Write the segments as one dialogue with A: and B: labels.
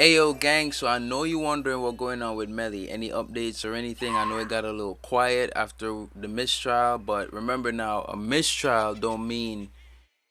A: Ayo gang, so I know you wondering what's going on with Melly. Any updates or anything? I know it got a little quiet after the mistrial, but remember now, a mistrial don't mean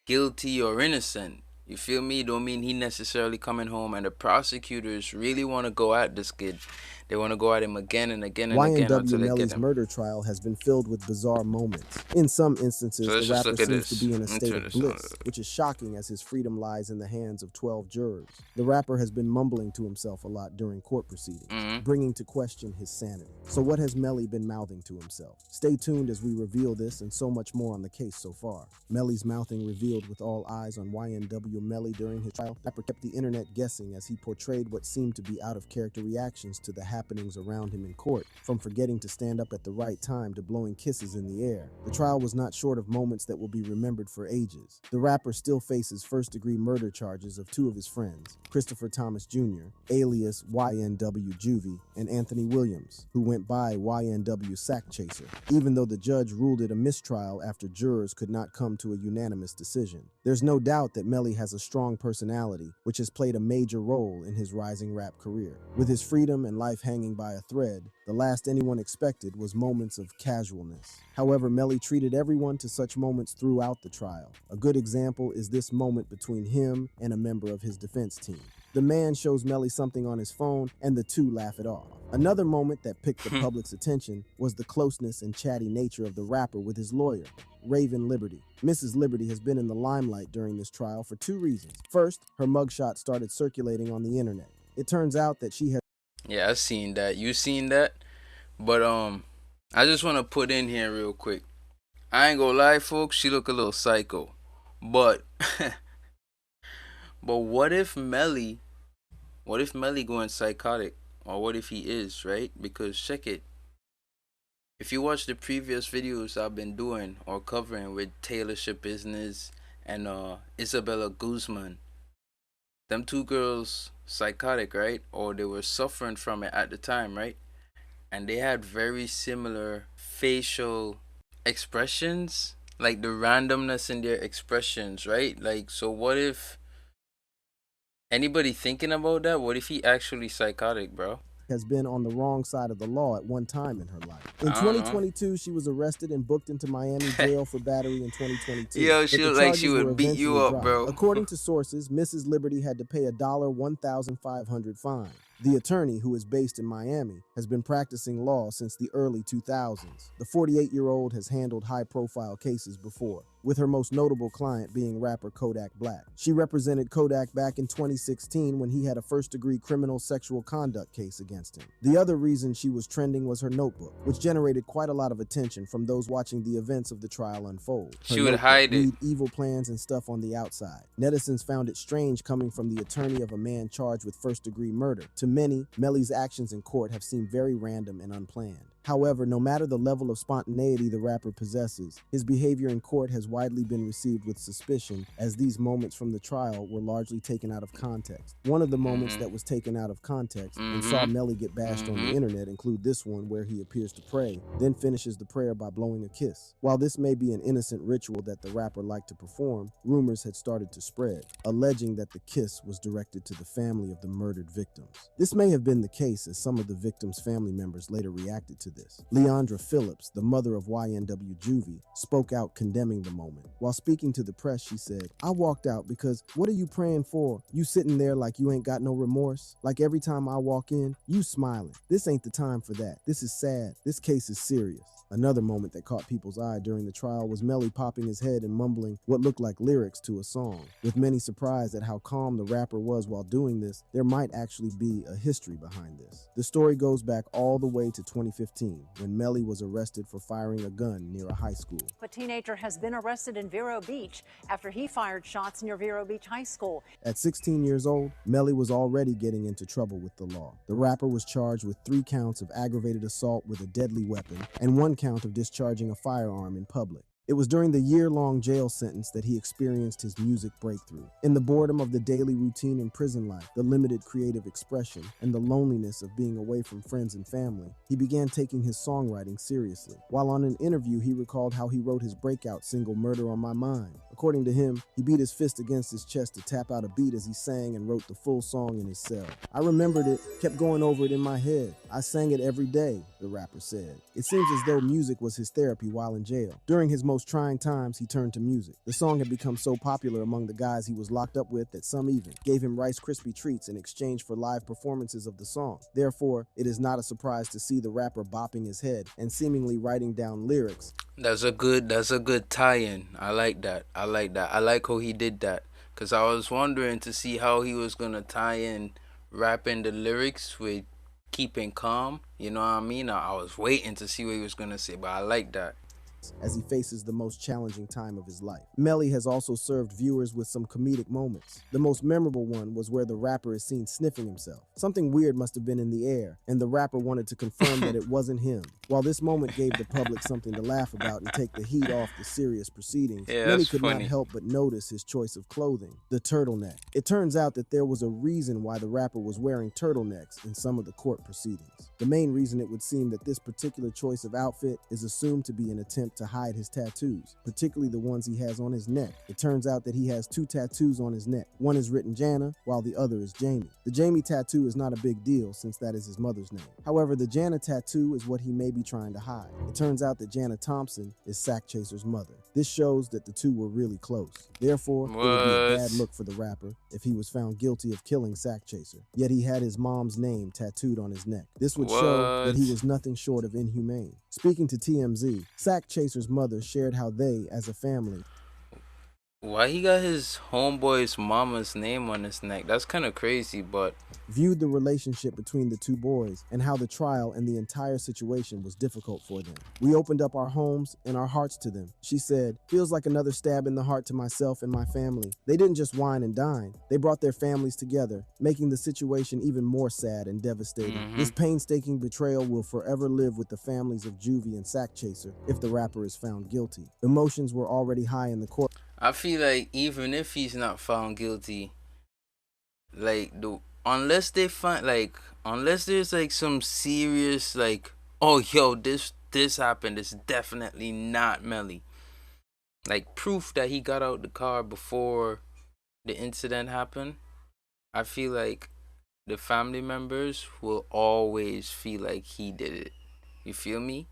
A: guilty or innocent. You feel me? Don't mean he necessarily coming home, and the prosecutors really want to go at this kid. They want to go at him again and again and again
B: YNW
A: until they get
B: Melly's
A: him.
B: murder trial has been filled with bizarre moments. In some instances,
A: So
B: the
A: let's just
B: rapper
A: look at
B: seems to
A: this.
B: be in a
A: Let me
B: state
A: turn
B: of
A: this on.
B: bliss, which is shocking as his freedom lies in the hands of 12 jurors. The rapper has been mumbling to himself a lot during court proceedings, bringing to question his sanity. So what has Melly been mouthing to himself? Stay tuned as we reveal this and so much more on the case so far. Melly's mouthing revealed with all eyes on YNW Melly during his trial. The rapper kept the internet guessing as he portrayed what seemed to be out-of-character reactions to the happenings around him in court, from forgetting to stand up at the right time to blowing kisses in the air. The trial was not short of moments that will be remembered for ages. The rapper still faces first-degree murder charges of two of his friends, Christopher Thomas Jr., alias YNW Juvie, and Anthony Williams, who went by YNW Sack Chaser, even though the judge ruled it a mistrial after jurors could not come to a unanimous decision. There's no doubt that Melly has a strong personality, which has played a major role in his rising rap career. With his freedom and life hanging by a thread, the last anyone expected was moments of casualness. However, Melly treated everyone to such moments throughout the trial. A good example is this moment between him and a member of his defense team. The man shows Melly something on his phone, and the two laugh it off. Another moment that picked the public's attention was the closeness and chatty nature of the rapper with his lawyer, Raven Liberty. Mrs. Liberty has been in the limelight during this trial for two reasons. First, her mugshot started circulating on the internet. It turns out that she has
A: Yeah, I seen that. You seen that? But I just want to put in here real quick. I ain't gonna lie, folks. She look a little psycho, but but what if Melly going psychotic, or what if he is, right? Because check it. If you watch the previous videos I've been doing or covering with Taylor Ship Business and Isabella Guzman, them two girls psychotic, right? Or they were suffering from it at the time, right? And they had very similar facial expressions, like the randomness in their expressions, right? Like, so what if anybody thinking about that? What if he actually psychotic, bro?
B: been on the wrong side of the law at one time in her life. In
A: I don't know.
B: 2022, she was arrested and booked into Miami jail for battery in 2022.
A: Yo,
B: but
A: she
B: the
A: look like she
B: charges were
A: would beat you
B: eventually
A: up,
B: dropped.
A: bro.
B: According to sources, Mrs. Liberty had to pay a $1,500 fine. The attorney, who is based in Miami, has been practicing law since the early 2000s. The 48-year-old has handled high-profile cases before, with her most notable client being rapper Kodak Black. She represented Kodak back in 2016 when he had a first-degree criminal sexual conduct case against him. The other reason she was trending was her notebook, which generated quite a lot of attention from those watching the events of the trial unfold. Her
A: She would
B: notebook
A: hide it.
B: read evil plans and stuff on the outside. Netizens found it strange coming from the attorney of a man charged with first-degree murder. To many, Melly's actions in court have seemed very random and unplanned. However, no matter the level of spontaneity the rapper possesses, his behavior in court has widely been received with suspicion, as these moments from the trial were largely taken out of context. One of the moments that was taken out of context and saw Melly get bashed on the internet include this one where he appears to pray, then finishes the prayer by blowing a kiss. While this may be an innocent ritual that the rapper liked to perform, rumors had started to spread, alleging that the kiss was directed to the family of the murdered victims. This may have been the case, as some of the victims' family members later reacted to this. Leandra Phillips, the mother of YNW Juvie, spoke out condemning the moment. While speaking to the press, she said, "I walked out because what are you praying for? You sitting there like you ain't got no remorse? Like every time I walk in, you smiling. This ain't the time for that. This is sad. This case is serious." Another moment that caught people's eye during the trial was Melly popping his head and mumbling what looked like lyrics to a song. With many surprised at how calm the rapper was while doing this, there might actually be a history behind this. The story goes back all the way to 2015, when Melly was arrested for firing a gun near a high school.
C: A teenager has been arrested in Vero Beach after he fired shots near Vero Beach High School.
B: At 16 years old, Melly was already getting into trouble with the law. The rapper was charged with 3 counts of aggravated assault with a deadly weapon and 1 count of discharging a firearm in public. It was during the year-long jail sentence that he experienced his music breakthrough. In the boredom of the daily routine in prison life, the limited creative expression, and the loneliness of being away from friends and family, he began taking his songwriting seriously. While on an interview, he recalled how he wrote his breakout single, "Murder on My Mind." According to him, he beat his fist against his chest to tap out a beat as he sang and wrote the full song in his cell. I remembered it, kept going over it in my head. I sang it every day, the rapper said. It seems as though music was his therapy while in jail. During his most trying times, he turned to music. The song had become so popular among the guys he was locked up with that some even gave him Rice Krispie treats in exchange for live performances of the song. Therefore, it is not a surprise to see the rapper bopping his head and seemingly writing down lyrics.
A: That's a good tie-in. I like that. I like how he did that. Cause I was wondering to see how he was gonna tie in rapping the lyrics with keeping calm. You know what I mean? I was waiting to see what he was gonna say, but I like that.
B: As he faces the most challenging time of his life. Melly has also served viewers with some comedic moments. The most memorable one was where the rapper is seen sniffing himself. Something weird must have been in the air, and the rapper wanted to confirm that it wasn't him. While this moment gave the public something to laugh about and take the heat off the serious proceedings, many could not help but notice his choice of clothing, the turtleneck. It turns out that there was a reason why the rapper was wearing turtlenecks in some of the court proceedings. The main reason it would seem that this particular choice of outfit is assumed to be an attempt to hide his tattoos, particularly the ones he has on his neck. It turns out that he has 2 tattoos on his neck. One is written Jana, while the other is Jamie. The Jamie tattoo is not a big deal since that is his mother's name. However, the Jana tattoo is what he may be trying to hide. It turns out that Jana Thompson is Sack Chaser's mother. This shows that the two were really close. Therefore, it would be a bad look for the rapper if he was found guilty of killing Sack Chaser. Yet he had his mom's name tattooed on his neck. This would show that he was nothing short of inhumane. Speaking to TMZ, Sack Chaser's mother shared how they, as a family,
A: why he got his homeboy's mama's name on his neck? That's kind of crazy, but
B: viewed the relationship between the two boys and how the trial and the entire situation was difficult for them. We opened up our homes and our hearts to them. She said, feels like another stab in the heart to myself and my family. They didn't just wine and dine. They brought their families together, making the situation even more sad and devastating. This painstaking betrayal will forever live with the families of Juvie and Sack Chaser if the rapper is found guilty. Emotions were already high in the court.
A: I feel like even if he's not found guilty, like unless they find unless there's like some serious like, oh yo, this happened, it's definitely not Melly. Like proof that he got out the car before the incident happened. I feel like the family members will always feel like he did it. You feel me?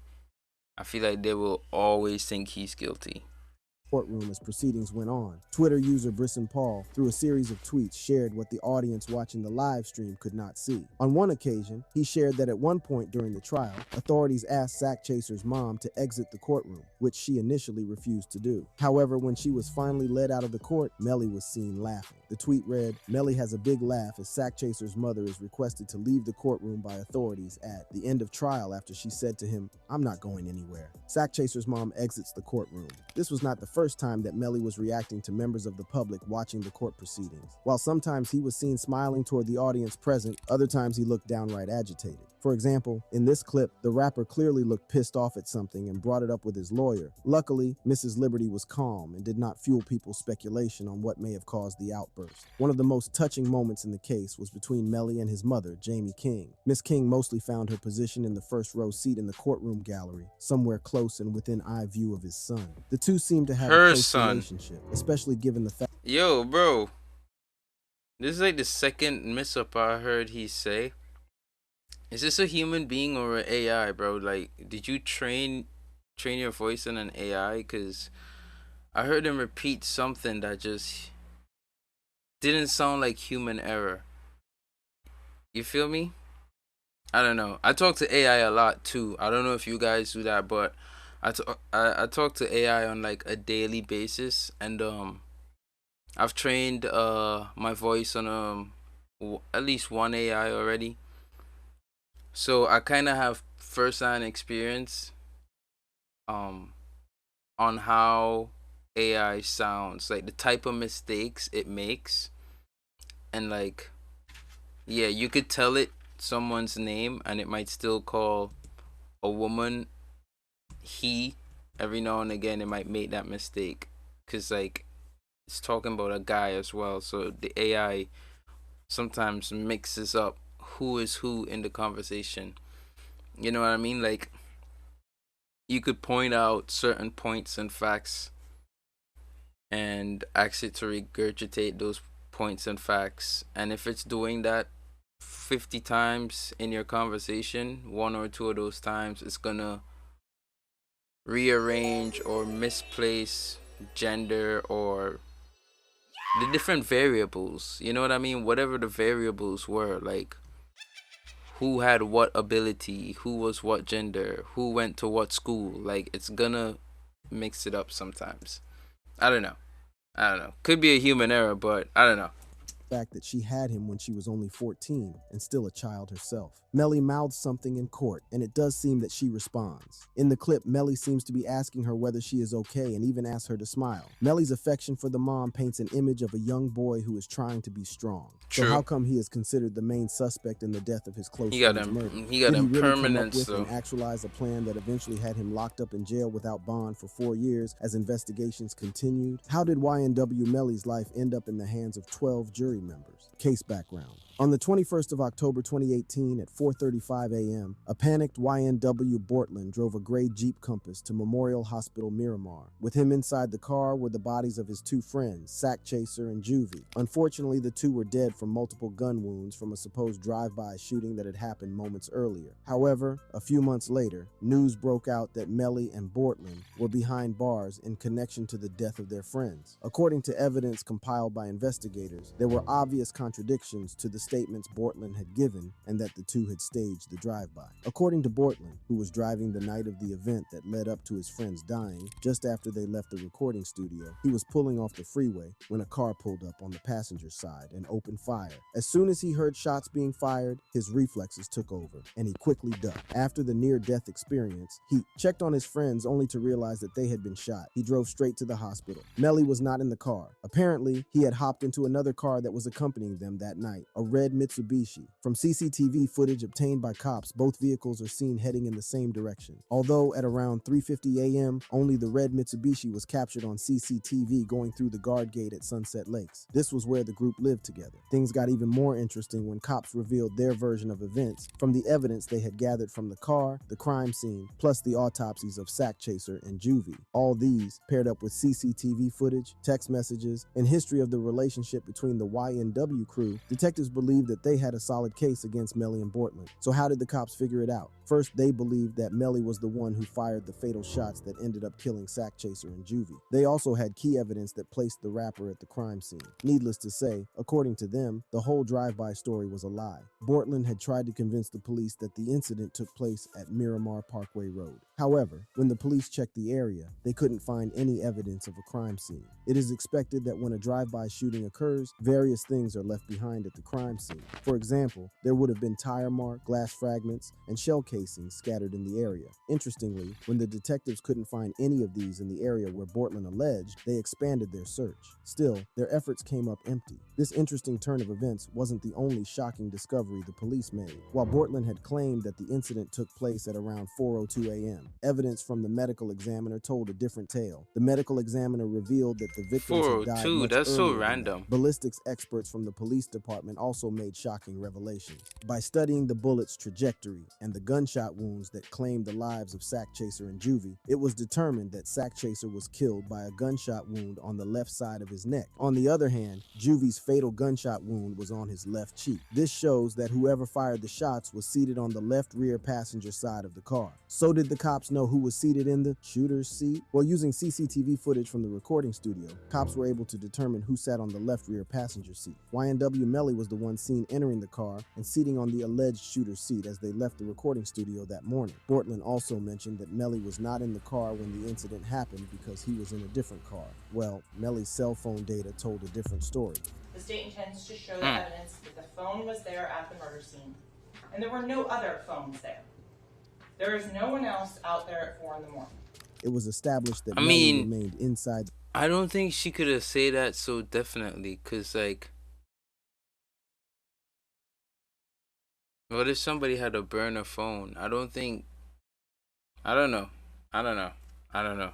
A: I feel like they will always think he's guilty.
B: Courtroom as proceedings went on. Twitter user Brisson Paul, through a series of tweets, shared what the audience watching the live stream could not see. On one occasion, he shared that at one point during the trial, authorities asked Sack Chaser's mom to exit the courtroom, which she initially refused to do. However, when she was finally led out of the court, Melly was seen laughing. The tweet read, Melly has a big laugh as Sack Chaser's mother is requested to leave the courtroom by authorities at the end of trial after she said to him, I'm not going anywhere. Sack Chaser's mom exits the courtroom. This was not the first time that Melly was reacting to members of the public watching the court proceedings. While sometimes he was seen smiling toward the audience present, other times he looked downright agitated. For example, in this clip, the rapper clearly looked pissed off at something and brought it up with his lawyer. Luckily, Mrs. Liberty was calm and did not fuel people's speculation on what may have caused the outburst. One of the most touching moments in the case was between Melly and his mother, Jamie King. Miss King mostly found her position in the first row seat in the courtroom gallery, somewhere close and within eye view of his son. The two seemed to have a close relationship, especially given the fact—
A: Yo, bro. This is like the second mix-up I heard he say. Is this a human being or an AI, bro? Like, did you train your voice in an AI? Because I heard him repeat something that just didn't sound like human error. You feel me? I don't know. I talk to AI a lot too. I don't know if you guys do that, but I talk to AI on like a daily basis, and I've trained my voice on at least one AI already. So I kind of have first-hand experience on how AI sounds, like the type of mistakes it makes, and like, yeah, you could tell it someone's name and it might still call a woman he. Every now and again it might make that mistake because like it's talking about a guy as well, so the AI sometimes mixes up who is who in the conversation. You know what I mean? Like, you could point out certain points and facts and ask it to regurgitate those points and facts. And if it's doing that 50 times in your conversation, one or two of those times it's gonna rearrange or misplace gender or the different variables. You know what I mean? Whatever the variables were, like who had what ability, who was what gender, who went to what school. Like it's gonna mix it up sometimes. I don't know. I don't know. Could be a human error, but I don't know.
B: Fact that she had him when she was only 14 and still a child herself. Melly mouths something in court, and it does seem that she responds. In the clip, Melly seems to be asking her whether she is okay and even asks her to smile. Melly's affection for the mom paints an image of a young boy who is trying to be strong. So
A: True.
B: how come he is considered the main suspect in the death of his close
A: He got
B: friend's
A: them.
B: murder?
A: He got
B: Did he
A: them
B: really come up
A: permanents
B: with
A: though.
B: and actualize a plan that eventually had him locked up in jail without bond for 4 years as investigations continued? How did YNW Melly's life end up in the hands of 12 jury members? Case background. On the 21st of October 2018 at 4:35 a.m., a panicked YNW Bortland drove a gray Jeep Compass to Memorial Hospital Miramar. With him inside the car were the bodies of his two friends, Sack Chaser and Juvie. Unfortunately, the two were dead from multiple gun wounds from a supposed drive-by shooting that had happened moments earlier. However, a few months later, news broke out that Melly and Bortland were behind bars in connection to the death of their friends. According to evidence compiled by investigators, there were obvious contradictions to the statements Bortland had given and that the two had staged the drive-by. According to Bortland, who was driving the night of the event that led up to his friends dying, just after they left the recording studio, he was pulling off the freeway when a car pulled up on the passenger side and opened fire. As soon as he heard shots being fired, his reflexes took over, and he quickly ducked. After the near-death experience, he checked on his friends only to realize that they had been shot. He drove straight to the hospital. Melly was not in the car. Apparently, he had hopped into another car that was accompanying them that night, a red Mitsubishi. From CCTV footage obtained by cops, both vehicles are seen heading in the same direction. Although at around 3:50 a.m., only the red Mitsubishi was captured on CCTV going through the guard gate at Sunset Lakes. This was where the group lived together. Things got even more interesting when cops revealed their version of events from the evidence they had gathered from the car, the crime scene, plus the autopsies of Sack Chaser and Juvie. All these, paired up with CCTV footage, text messages, and history of the relationship between the YNW crew, detectives believed that they had a solid case against Melly and Bortland. So how did the cops figure it out? First, they believed that Melly was the one who fired the fatal shots that ended up killing Sack Chaser and Juvie. They also had key evidence that placed the rapper at the crime scene. Needless to say, according to them, the whole drive-by story was a lie. Bortland had tried to convince the police that the incident took place at Miramar Parkway Road. However, when the police checked the area, they couldn't find any evidence of a crime scene. It is expected that when a drive-by shooting occurs, various things are left behind at the crime scene. For example, there would have been tire mark, glass fragments, and shell casings scattered in the area. Interestingly, when the detectives couldn't find any of these in the area where Bortland alleged, they expanded their search. Still, their efforts came up empty. This interesting turn of events wasn't the only shocking discovery the police made. While Bortland had claimed that the incident took place at around 4:02 a.m., evidence from the medical examiner told a different tale. The medical examiner revealed that the victims had died
A: 402.
B: much
A: That's so
B: earlier than that.
A: random.
B: Ballistics experts from the police department also made shocking revelations. By studying the bullet's trajectory and the gunshot wounds that claimed the lives of Sack Chaser and Juvie, it was determined that Sack Chaser was killed by a gunshot wound on the left side of his neck. On the other hand, Juvie's fatal gunshot wound was on his left cheek. This shows that whoever fired the shots was seated on the left rear passenger side of the car. So did the cops know who was seated in the shooter's seat? Well, using CCTV footage from the recording studio, cops were able to determine who sat on the left rear passenger seat. YNW Melly was the one seen entering the car and seating on the alleged shooter's seat as they left the recording studio that morning. Bortland also mentioned that Melly was not in the car when the incident happened because he was in a different car. Well, Melly's cell phone data told a different story.
D: The state intends to show the evidence that the phone was there at the murder scene, and there were no other phones there. There is no one else out there at 4 in the morning.
B: It was established that
A: I
B: Melly
A: mean,
B: remained inside.
A: I don't think she could have said that so definitely, cause like, what if somebody had a burner phone? I don't think. I don't know. I don't know. I don't know.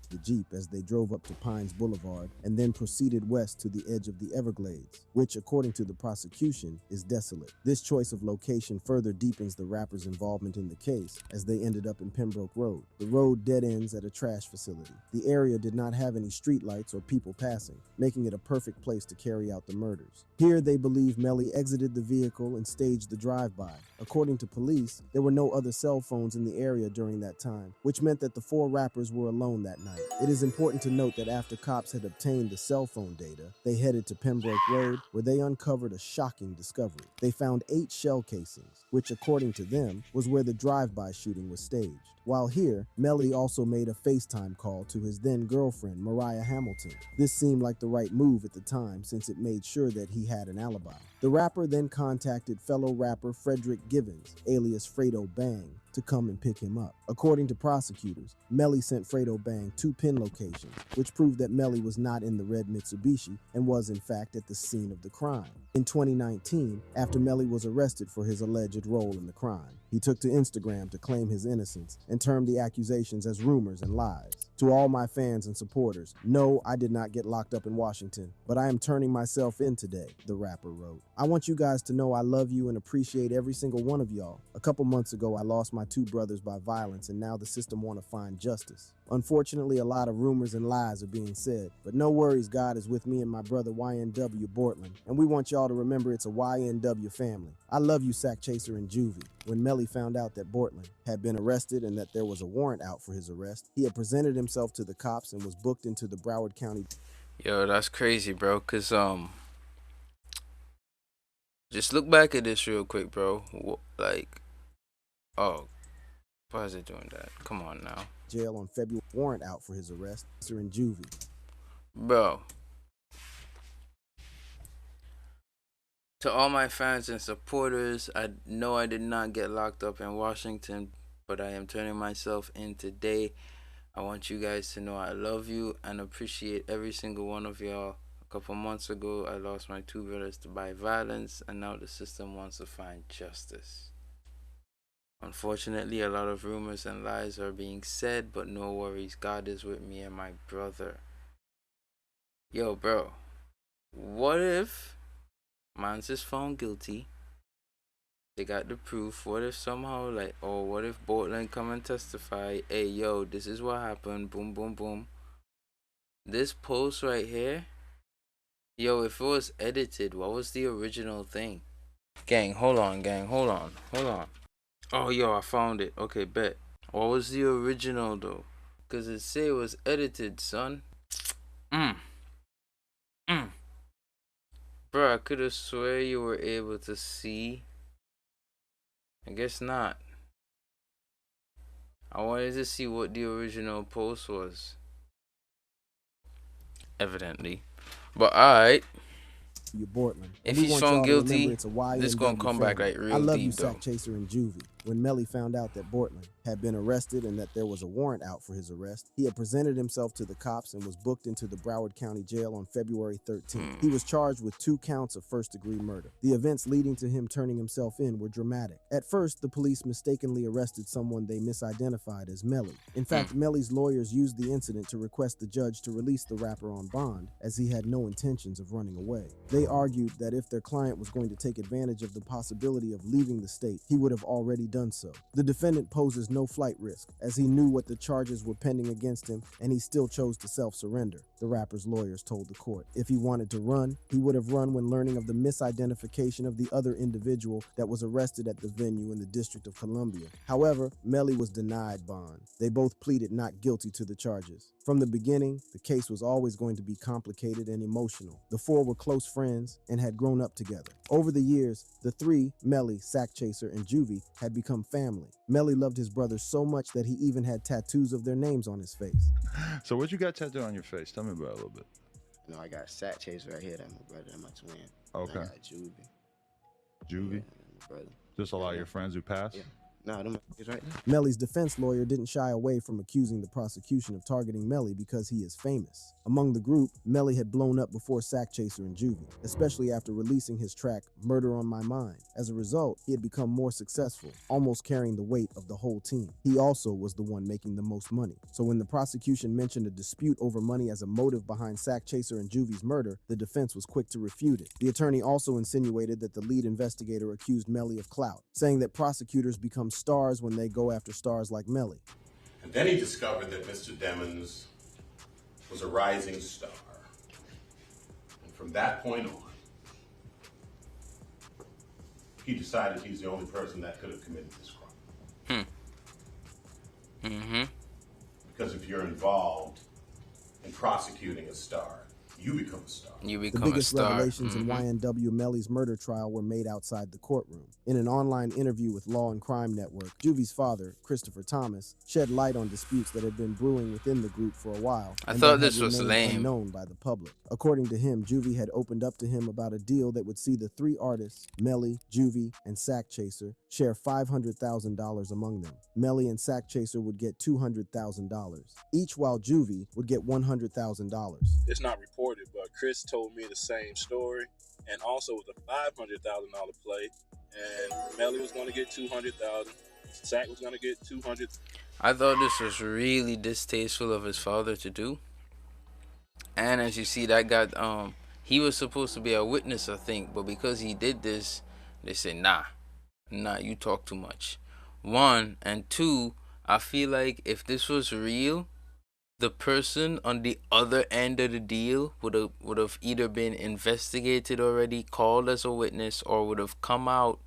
B: the Jeep as they drove up to Pines Boulevard and then proceeded west to the edge of the Everglades, which, according to the prosecution, is desolate. This choice of location further deepens the rapper's involvement in the case as they ended up in Pembroke Road. The road dead ends at a trash facility. The area did not have any streetlights or people passing, making it a perfect place to carry out the murders. Here, they believe Melly exited the vehicle and staged the drive-by. According to police, there were no other cell phones in the area during that time, which meant that the four rappers were alone that night. It is important to note that after cops had obtained the cell phone data, they headed to Pembroke Road, where they uncovered a shocking discovery. They found 8 shell casings, which, according to them, was where the drive-by shooting was staged. While here, Melly also made a FaceTime call to his then-girlfriend, Mariah Hamilton. This seemed like the right move at the time since it made sure that he had an alibi. The rapper then contacted fellow rapper Frederick Givens, alias Fredo Bang, to come and pick him up. According to prosecutors, Melly sent Fredo Bang 2 pin locations, which proved that Melly was not in the red Mitsubishi and was in fact at the scene of the crime. In 2019, after Melly was arrested for his alleged role in the crime, he took to Instagram to claim his innocence and termed the accusations as rumors and lies. To all my fans and supporters, no, I did not get locked up in Washington, but I am turning myself in today, the rapper wrote. I want you guys to know I love you and appreciate every single one of y'all. A couple months ago, I lost my 2 brothers by violence, and now the system want to find justice. Unfortunately, a lot of rumors and lies are being said, but no worries, God is with me and my brother YNW Bortland, and we want y'all to remember it's a YNW family. I love you, Sack Chaser and Juvie. When Melly found out that Bortland had been arrested and that there was a warrant out for his arrest, he had presented himself to the cops and was booked into the Broward County.
A: Yo, that's crazy, bro, cause just look back at this real quick, bro. Like, oh, why is it doing that? Come on now.
B: Jail on February, warrant out for his arrest, Sir and Juvie.
A: Bro. To all my fans and supporters, I know I did not get locked up in Washington, but I am turning myself in today. I want you guys to know I love you and appreciate every single one of y'all. A couple months ago, I lost my 2 brothers by violence, and now the system wants to find justice. Unfortunately, a lot of rumors and lies are being said, but no worries, God is with me and my brother. Yo, bro, what if man's is found guilty? They got the proof. What if somehow, like, oh, what if Bortland come and testify? Hey, yo, this is what happened. Boom, boom, boom. This post right here, yo, if it was edited, what was the original thing? Gang, hold on, gang, hold on. Oh, yo, I found it. Okay, bet. What was the original, though? Because it say it was edited, son. Bro, I could have swear you were able to see. I guess not. I wanted to see what the original post was. Evidently. But alright. If he's found guilty, this gonna come back like real deep though.
B: I love you, Sack Chaser and Juvie. When Melly found out that Bortland had been arrested and that there was a warrant out for his arrest, he had presented himself to the cops and was booked into the Broward County Jail on February 13th. He was charged with 2 counts of first-degree murder. The events leading to him turning himself in were dramatic. At first, the police mistakenly arrested someone they misidentified as Melly. In fact, Melly's lawyers used the incident to request the judge to release the rapper on bond, as he had no intentions of running away. They argued that if their client was going to take advantage of the possibility of leaving the state, he would have already done so. The defendant poses no flight risk, as he knew what the charges were pending against him, and he still chose to self-surrender, the rapper's lawyers told the court. If he wanted to run, he would have run when learning of the misidentification of the other individual that was arrested at the venue in the District of Columbia. However, Melly was denied bond. They both pleaded not guilty to the charges. From the beginning, the case was always going to be complicated and emotional. The 4 were close friends and had grown up together. Over the years, the 3, Melly, Sack Chaser, and Juvie, had become family. Melly loved his brothers so much that he even had tattoos of their names on his face.
E: So what you got tattooed on your face? Tell me about it a little bit.
F: No, I got Sack Chaser right here. That's my brother. That's my twin.
E: Okay.
F: And I got Juvie.
E: Juvie?
F: Yeah, my brother.
E: Just a lot of your friends who passed?
F: Yeah. Nah, them is right there.
B: Melly's defense lawyer didn't shy away from accusing the prosecution of targeting Melly because he is famous. Among the group, Melly had blown up before Sack Chaser and Juvie, especially after releasing his track Murder on My Mind. As a result, he had become more successful, almost carrying the weight of the whole team. He also was the one making the most money. So when the prosecution mentioned a dispute over money as a motive behind Sack Chaser and Juvie's murder, the defense was quick to refute it. The attorney also insinuated that the lead investigator accused Melly of clout, saying that prosecutors become stars when they go after stars like Melly.
G: And then he discovered that Mr. Demmons was a rising star. And from that point on, he decided he's the only person that could have committed this crime. Because if you're involved in prosecuting a star, you become a star.
A: You
B: The
A: become a
B: biggest
A: star.
B: revelations in YNW Melly's murder trial were made outside the courtroom. In an online interview with Law and Crime Network, Juvie's father, Christopher Thomas, shed light on disputes that had been brewing within the group for a while.
A: I
B: and
A: thought
B: that had
A: this was
B: remained
A: lame.
B: unknown by the public. According to him, Juvie had opened up to him about a deal that would see the three artists, Melly, Juvie, and Sack Chaser, share $500,000 among them. Melly and Sack Chaser would get $200,000, each while Juvie would get $100,000.
H: It's not reported, but Chris told me the same story, and also with a $500,000 play, and Melly was going to get $200,000, Sack was going to get $200,000.
A: I thought this was really distasteful of his father to do. And as you see, that got he was supposed to be a witness, I think, but because he did this, they said, nah, you talk too much. One, and two, I feel like if this was real, the person on the other end of the deal would have either been investigated already, called as a witness, or would have come out.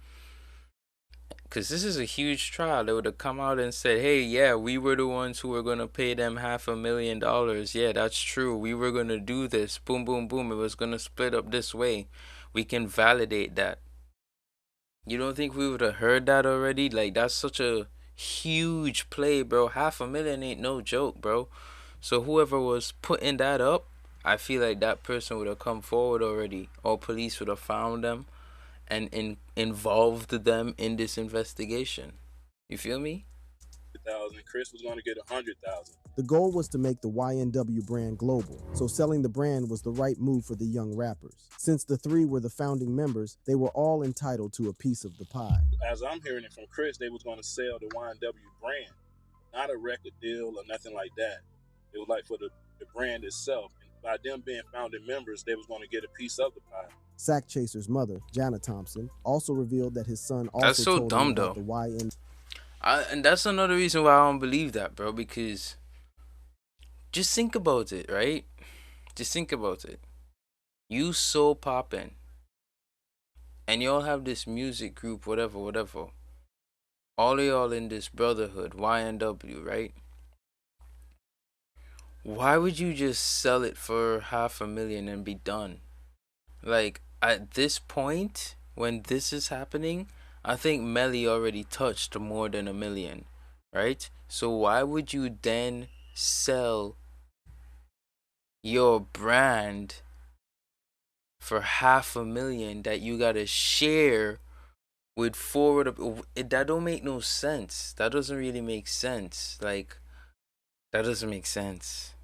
A: Because this is a huge trial. They would have come out and said, hey, yeah, we were the ones who were going to pay them $500,000. Yeah, that's true. We were going to do this. Boom, boom, boom. It was going to split up this way. We can validate that. You don't think we would have heard that already? Like, that's such a huge play, bro. $500,000 ain't no joke, bro. So whoever was putting that up, I feel like that person would have come forward already. Or police would have found them and involved them in this investigation. You feel me?
H: Chris was going to get $100,000.
B: The goal was to make the YNW brand global, so selling the brand was the right move for the young rappers. Since the three were the founding members, they were all entitled to a piece of the pie.
H: As I'm hearing it from Chris, they was going to sell the YNW brand, not a record deal or nothing like that. It was like for the brand itself. And by them being founding members, they was going to get a piece of the pie.
B: Sack Chaser's mother, Jana Thompson, also revealed that his son also
A: That's so
B: told
A: dumb,
B: him about
A: though.
B: the YN.
A: And that's another reason why I don't believe that, bro. Because just think about it, right? Just think about it. You so poppin', and y'all have this music group, whatever. All of y'all in this brotherhood, YNW, right? Why would you just sell it for $500,000 and be done? Like, at this point, when this is happening, I think Melly already touched more than $1 million, right? So why would you then sell your brand for $500,000 that you gotta share with that don't make no sense. That doesn't really make sense. Like, that doesn't make sense.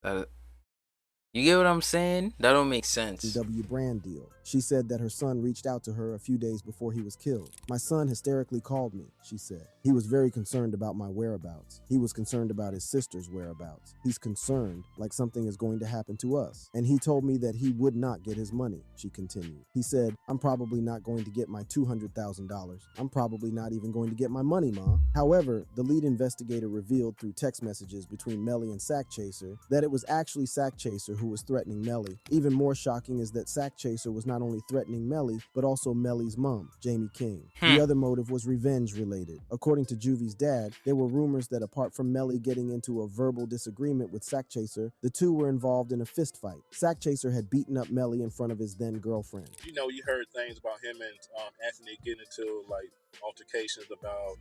A: You get what I'm saying? That don't make sense.
B: YNW Brand deal. She said that her son reached out to her a few days before he was killed. My son hysterically called me, she said. He was very concerned about my whereabouts. He was concerned about his sister's whereabouts. He's concerned like something is going to happen to us. And he told me that he would not get his money, she continued. He said, I'm probably not going to get my $200,000. I'm probably not even going to get my money, Ma. However, the lead investigator revealed through text messages between Melly and Sack Chaser that it was actually Sack Chaser who was threatening Melly. Even more shocking is that Sack Chaser was not only threatening Melly, but also Melly's mom, Jamie King. The other motive was revenge related. According to Juvie's dad, there were rumors that apart from Melly getting into a verbal disagreement with Sack Chaser, the two were involved in a fist fight. Sack Chaser had beaten up Melly in front of his then girlfriend.
H: You know, you heard things about him and Anthony getting into like altercations about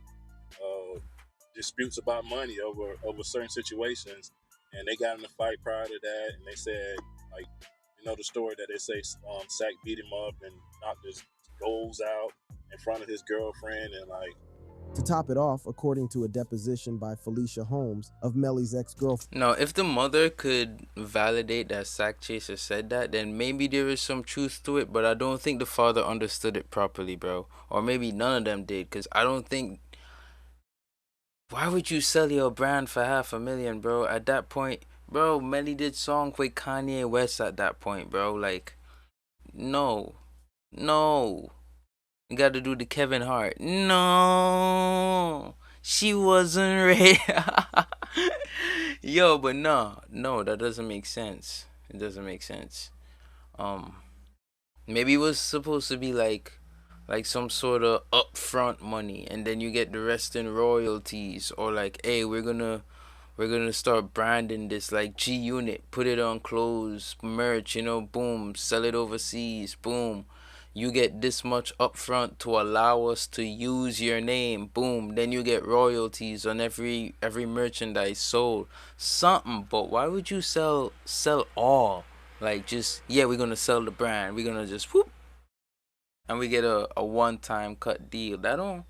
H: disputes about money over certain situations, and they got in a fight prior to that, and they said, like, you know the story that they say Sack beat him up and knocked his goals out in front of his girlfriend, and like
B: To top it off, according to a deposition by Felicia Holmes of Melly's ex-girlfriend.
A: Now, if the mother could validate that Sack Chaser said that, then maybe there is some truth to it, but I don't think the father understood it properly, bro. Or maybe none of them did, because I don't think... Why would you sell your brand for $500,000, bro? At that point, bro, Melly did song with Kanye West at that point, bro. Like, no. No. You got to do the Kevin Hart. No. She wasn't ready. Yo, but no, that doesn't make sense. It doesn't make sense. Maybe it was supposed to be like some sort of upfront money, and then you get the rest in royalties, or like, hey, we're gonna start branding this like G Unit, put it on clothes, merch, you know, boom, sell it overseas, boom. You get this much upfront to allow us to use your name. Boom. Then you get royalties on every merchandise sold. Something. But why would you sell all? Like, just, yeah, we're gonna sell the brand. We're gonna just whoop, and we get a one-time cut deal. That don't.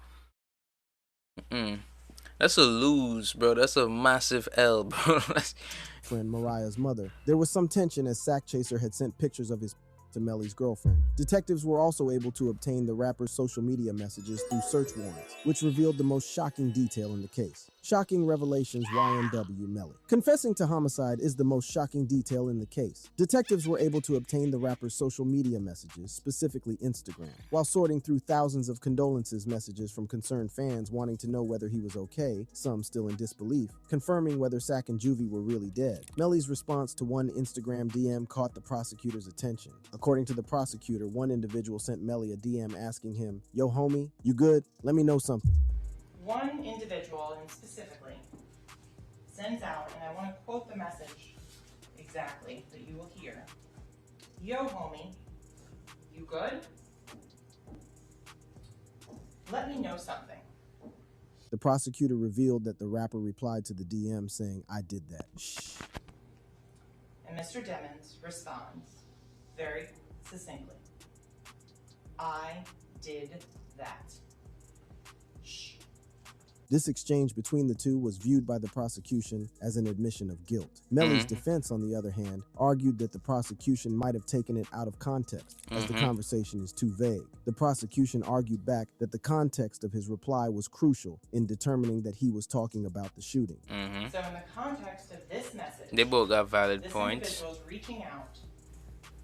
A: That's a lose, bro. That's a massive L, bro.
B: Friend Mariah's mother. There was some tension as Sack Chaser had sent pictures of his to Melly's girlfriend. Detectives were also able to obtain the rapper's social media messages through search warrants, which revealed the most shocking detail in the case. Shocking revelations, YNW Melly. Confessing to homicide is the most shocking detail in the case. Detectives were able to obtain the rapper's social media messages, specifically Instagram, while sorting through thousands of condolences messages from concerned fans wanting to know whether he was okay, some still in disbelief, confirming whether Sack and Juvie were really dead. Melly's response to one Instagram DM caught the prosecutor's attention. According to the prosecutor, one individual sent Melly a DM asking him, "Yo, homie, you good? Let me know something."
D: One individual, and specifically, sends out, and I want to quote the message exactly that you will hear. "Yo, homie, you good? Let me know something."
B: The prosecutor revealed that the rapper replied to the DM saying, "I did that. Shh."
D: And Mr. Demons responds very succinctly, "I did that. Shh."
B: This exchange between the two was viewed by the prosecution as an admission of guilt. Melly's defense, on the other hand, argued that the prosecution might have taken it out of context, as the conversation is too vague. The prosecution argued back that the context of his reply was crucial in determining that he was talking about the shooting.
D: So in the context of this message,
A: They both got valid
D: this
A: points.
D: individual is reaching out,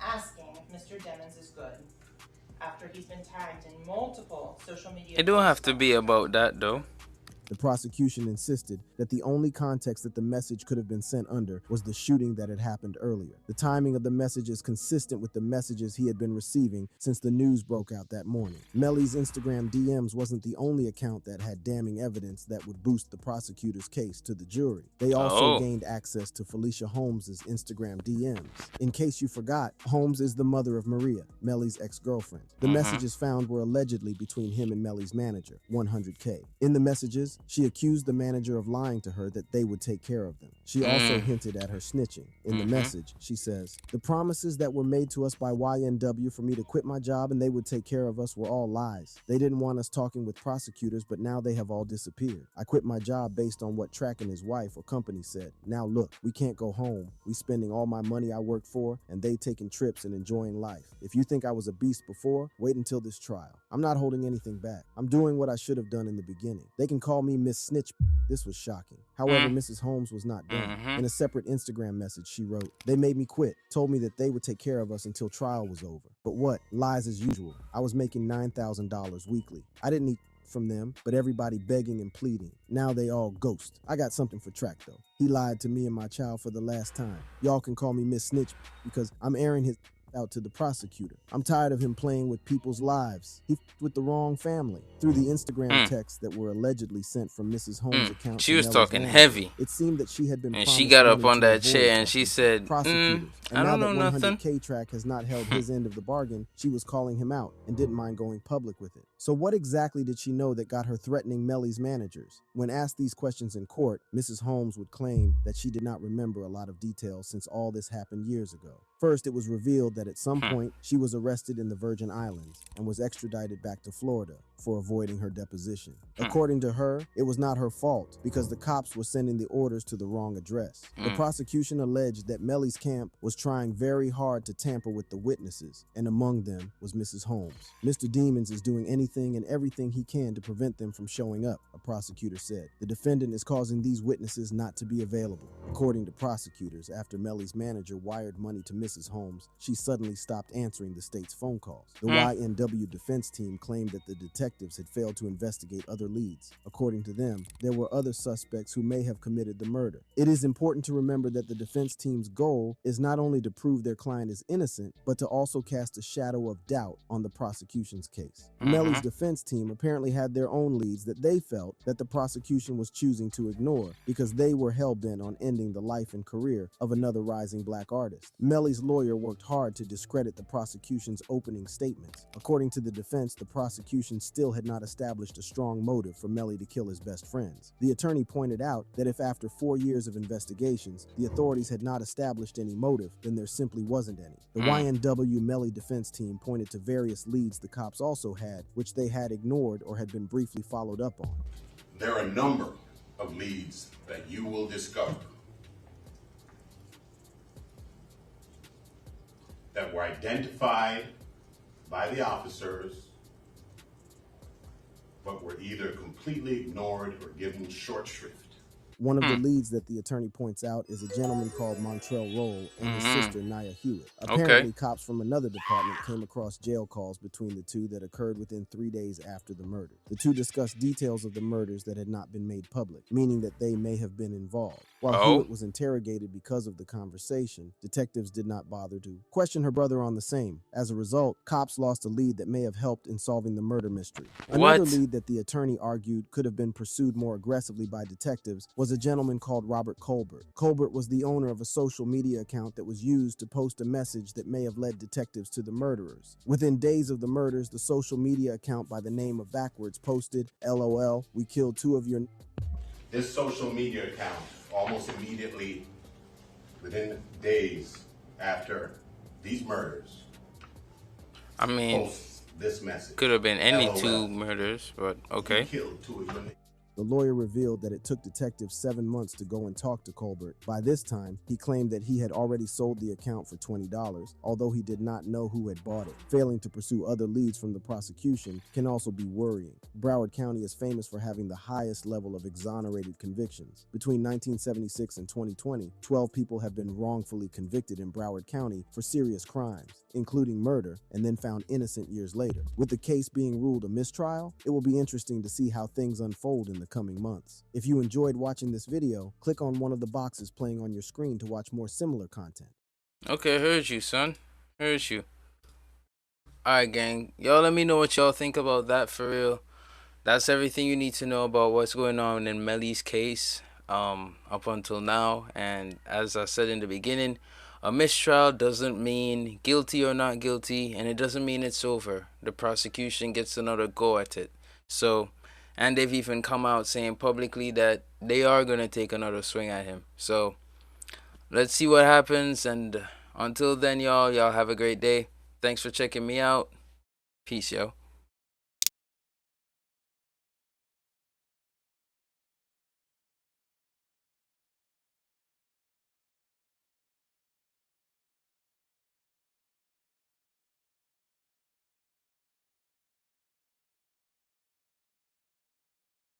D: asking if Mr. Demons is good, after he's been tagged in multiple social media.
A: It don't have to be about that, though.
B: The prosecution insisted that the only context that the message could have been sent under was the shooting that had happened earlier. The timing of the message is consistent with the messages he had been receiving since the news broke out that morning. Melly's Instagram DMs wasn't the only account that had damning evidence that would boost the prosecutor's case to the jury. They also gained access to Felicia Holmes' Instagram DMs. In case you forgot, Holmes is the mother of Maria, Melly's ex-girlfriend. The messages found were allegedly between him and Melly's manager, 100K. In the messages, she accused the manager of lying to her that they would take care of them. She also hinted at her snitching. In the message, she says, "The promises that were made to us by YNW for me to quit my job and they would take care of us were all lies. They didn't want us talking with prosecutors, but now they have all disappeared. I quit my job based on what Track and his wife or company said. Now look, we can't go home. We spending all my money I worked for, and they taking trips and enjoying life. If you think I was a beast before, wait until this trial. I'm not holding anything back. I'm doing what I should have done in the beginning. They can call me Miss Snitch." This was shocking. However, Mrs. Holmes was not done. In a separate Instagram message, she wrote, "They made me quit, told me that they would take care of us until trial was over. But what? Lies as usual. I was making $9,000 weekly. I didn't need from them, but everybody begging and pleading. Now they all ghost. I got something for Track though. He lied to me and my child for the last time. Y'all can call me Miss Snitch because I'm airing his out to the prosecutor. I'm tired of him playing with people's lives. He with the wrong family." Through the Instagram texts that were allegedly sent from Mrs. Holmes' account,
A: She was
B: Melly's
A: talking
B: manager,
A: heavy.
B: it seemed that she had been
A: And she
B: promised
A: got up
B: money
A: on
B: to
A: that
B: avoid
A: chair and she
B: talking to
A: said,
B: prosecutors. And
A: I
B: now
A: don't
B: that
A: know nothing.
B: 100K Track has not held his end of the bargain, she was calling him out and didn't mind going public with it. So what exactly did she know that got her threatening Melly's managers? When asked these questions in court, Mrs. Holmes would claim that she did not remember a lot of details since all this happened years ago. First, it was revealed that at some point she was arrested in the Virgin Islands and was extradited back to Florida for avoiding her deposition. According to her, it was not her fault because the cops were sending the orders to the wrong address. The prosecution alleged that Melly's camp was trying very hard to tamper with the witnesses, and among them was Mrs. Holmes. Mr. Demons is doing anything and everything he can to prevent them from showing up, a prosecutor said. The defendant is causing these witnesses not to be available. According to prosecutors, after Melly's manager wired money to Mrs. Holmes, she suddenly stopped answering the state's phone calls. The YNW defense team claimed that the detectives had failed to investigate other leads. According to them, there were other suspects who may have committed the murder. It is important to remember that the defense team's goal is not only to prove their client is innocent, but to also cast a shadow of doubt on the prosecution's case. Melly's defense team apparently had their own leads that they felt that the prosecution was choosing to ignore because they were hell-bent on ending the life and career of another rising black artist. Melly's lawyer worked hard to discredit the prosecution's opening statements. According to the defense, the prosecution still had not established a strong motive for Melly to kill his best friends. The attorney pointed out that if after 4 years of investigations, the authorities had not established any motive, then there simply wasn't any. The YNW Melly defense team pointed to various leads the cops also had, which they had ignored or had been briefly followed up on.
G: There are a number of leads that you will discover that were identified by the officers but were either completely ignored or given short shrift.
B: One of the leads that the attorney points out is a gentleman called Montrell Roll and his sister, Nia Hewitt. Apparently, cops from another department came across jail calls between the two that occurred within 3 days after the murder. The two discussed details of the murders that had not been made public, meaning that they may have been involved. While Hewitt was interrogated because of the conversation, detectives did not bother to question her brother on the same. As a result, cops lost a lead that may have helped in solving the murder mystery. Another lead that the attorney argued could have been pursued more aggressively by detectives was a gentleman called Robert Colbert. Colbert was the owner of a social media account that was used to post a message that may have led detectives to the murderers. Within days of the murders, the social media account by the name of Backwards posted, "LOL, we killed 2 of your..."
G: This social media account, almost immediately, within days after these murders,
A: I mean,
G: posts this message.
A: Could have been any
G: LOL,
A: 2 murders, but okay.
G: You killed 2 of your neighbors.
B: The lawyer revealed that it took detectives 7 months to go and talk to Colbert. By this time, he claimed that he had already sold the account for $20, although he did not know who had bought it. Failing to pursue other leads from the prosecution can also be worrying. Broward County is famous for having the highest level of exonerated convictions. Between 1976 and 2020, 12 people have been wrongfully convicted in Broward County for serious crimes, including murder, and then found innocent years later. With the case being ruled a mistrial, it will be interesting to see how things unfold in the coming months. If you enjoyed watching this video, click on one of the boxes playing on your screen to watch more similar content.
A: Okay, heard you, son. Heard you. Alright, gang. Y'all let me know what y'all think about that for real. That's everything you need to know about what's going on in Melly's case up until now. And as I said in the beginning, a mistrial doesn't mean guilty or not guilty, and it doesn't mean it's over. The prosecution gets another go at it. So, and they've even come out saying publicly that they are going to take another swing at him. So, let's see what happens. And until then, y'all have a great day. Thanks for checking me out. Peace, yo.